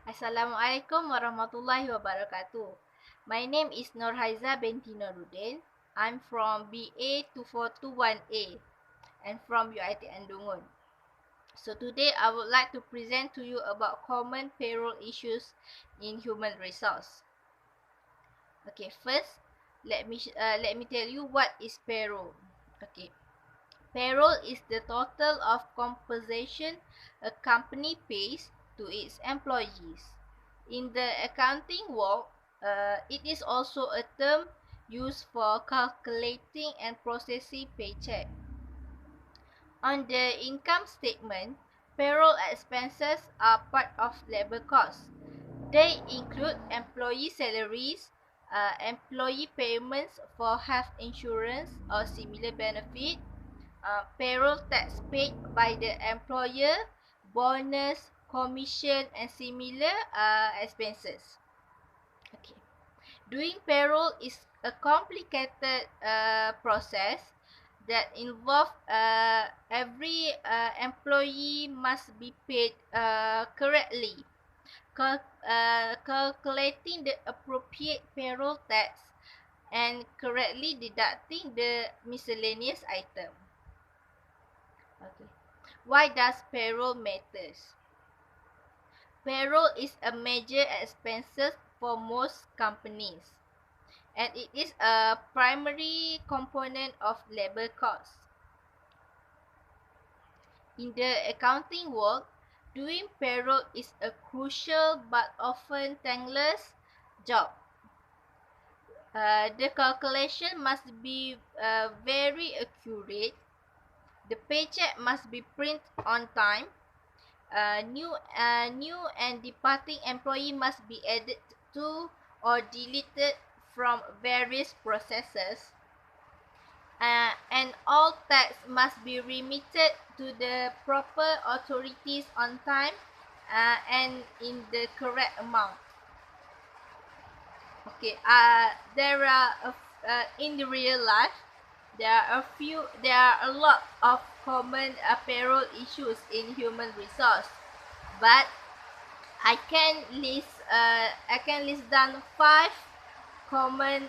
Assalamualaikum warahmatullahi wabarakatuh. My name is Nurhaiza binti Nuruddin. I'm from BA 2421A and from uitm Dungun. So today I would like to present to you about common payroll issues in human resource. Okay, first let me tell you what is payroll. Okay. Payroll is the total of compensation a company pays to its employees. In the accounting world, it is also a term used for calculating and processing paycheck. On the income statement, payroll expenses are part of labor costs. They include employee salaries, employee payments for health insurance or similar benefit, payroll tax paid by the employer, bonus, commission and similar expenses. Okay. Doing payroll is a complicated process that involves every employee must be paid correctly, calculating the appropriate payroll tax and correctly deducting the miscellaneous item. Okay. Why does payroll matters? Payroll is a major expenses for most companies, and it is a primary component of labor costs. In the accounting world, doing payroll is a crucial but often thankless job. The calculation must be very accurate. The paycheck must be printed on time. New and departing employee must be added to or deleted from various processes. And all tax must be remitted to the proper authorities on time and in the correct amount. Okay. There are in the real life, there are a lot of common payroll issues in human resource, but I can list down 5 common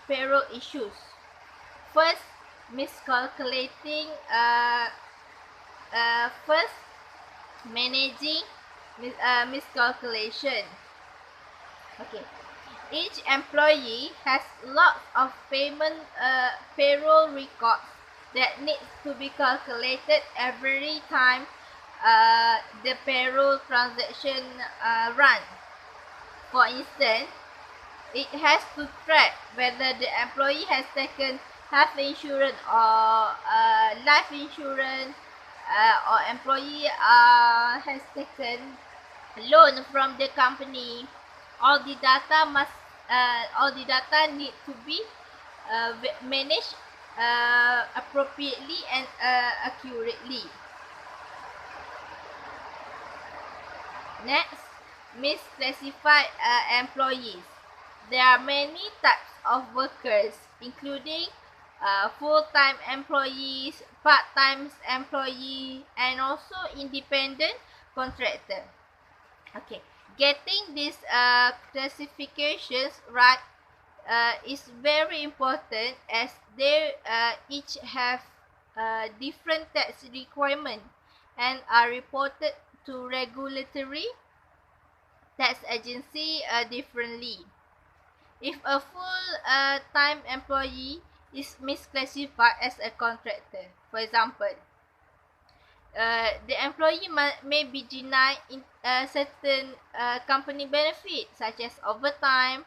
payroll issues. First, miscalculating. First, managing miscalculation. Okay. Each employee has lots of payroll records that needs to be calculated every time the payroll transaction run. For instance, it has to track whether the employee has taken health insurance or life insurance, or employee has taken loan from the company. All the data need to be managed appropriately and accurately. Next, misclassified employees. There are many types of workers, including full-time employees, part-time employee, and also independent contractor. Okay, getting these classifications right is very important, as they each have different tax requirements and are reported to regulatory tax agency differently. If a full-time employee is misclassified as a contractor, for example, the employee may be denied certain company benefits such as overtime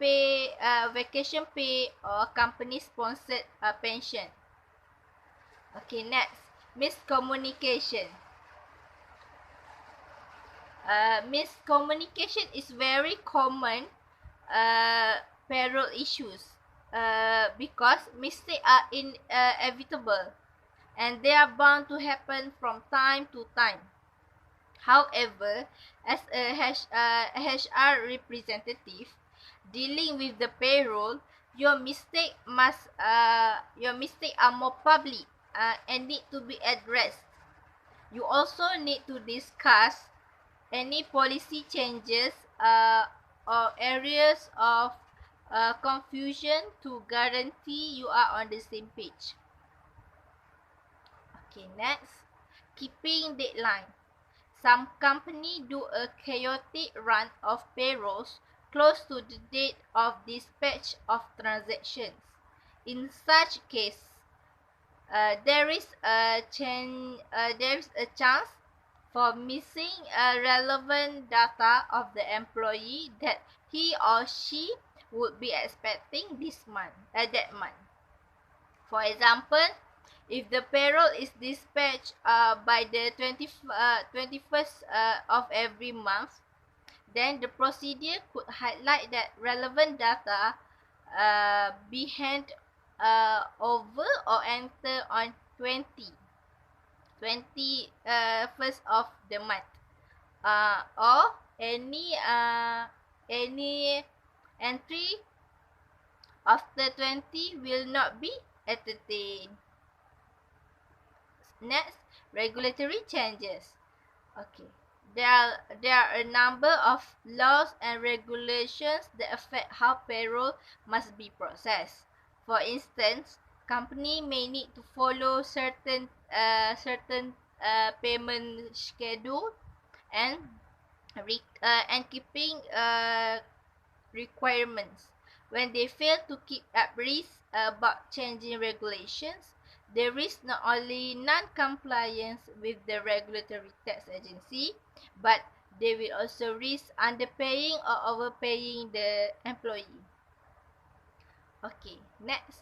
pay, vacation pay, or company-sponsored pension. Okay, next, miscommunication. Miscommunication is very common payroll issues because mistakes are inevitable and they are bound to happen from time to time. However, as a HR representative dealing with the payroll, your mistake are more public and need to be addressed. You also need to discuss any policy changes or areas of confusion to guarantee you are on the same page. Okay, next, keeping deadline. Some company do a chaotic run of payrolls close to the date of dispatch of transactions. In such case, there is a chance for missing relevant data of the employee that he or she would be expecting that month. For example, if the payroll is dispatched by the 21st of every month, then the procedure could highlight that relevant data be hand over or enter on 21st of the month, or any entry after 20 will not be entertained. Next, regulatory changes. Okay. There are a number of laws and regulations that affect how payroll must be processed. For instance, company may need to follow certain payment schedule and keeping requirements. When they fail to keep abreast about changing regulations, they risk not only non-compliance with the regulatory tax agency, but they will also risk underpaying or overpaying the employee. Okay, next.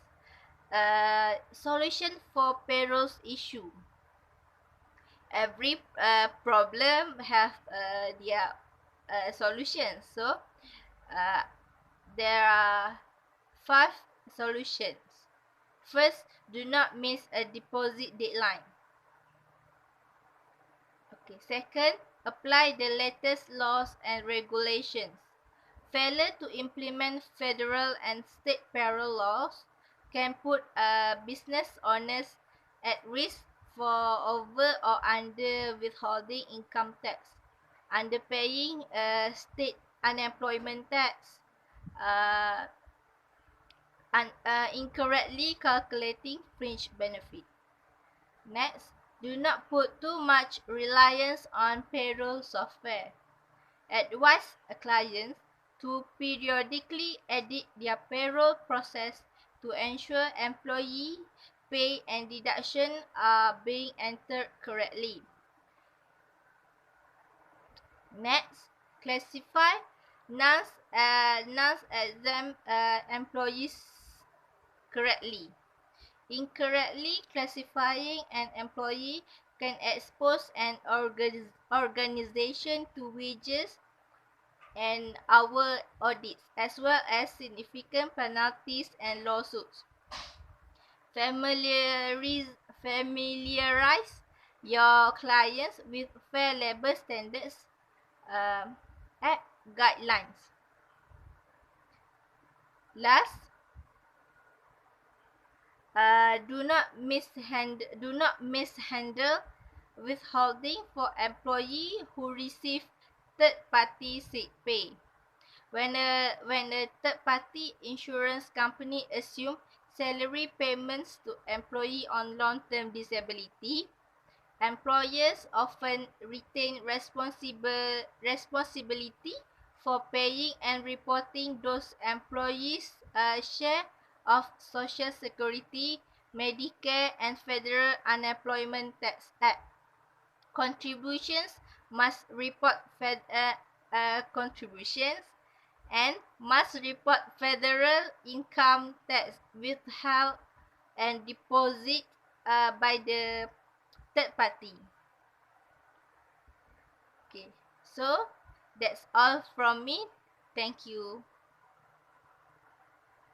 Solution for payrolls issue. Every problem have their solutions. So, there are 5 solutions. First, do not miss a deposit deadline. Okay. Second, apply the latest laws and regulations. Failure to implement federal and state payroll laws can put business owners at risk for over or under withholding income tax, underpaying state unemployment tax, incorrectly calculating fringe benefit. Next, do not put too much reliance on payroll software. Advise clients to periodically edit their payroll process to ensure employee pay and deduction are being entered correctly. Next, classify non-exempt employees correctly. Incorrectly classifying an employee can expose an organization to wages and hour audits, as well as significant penalties and lawsuits. Familiarize your clients with fair labor standards Act guidelines. Last, do not mishandle withholding for employee who receive third-party sick pay. When a third-party insurance company assumes salary payments to employee on long-term disability, employers often retain responsibility for paying and reporting those employees' share of Social Security, Medicare, and Federal Unemployment Tax Act. Contributions must report contributions and must report federal income tax withheld and deposit by the third party. Okay, so that's all from me. Thank you.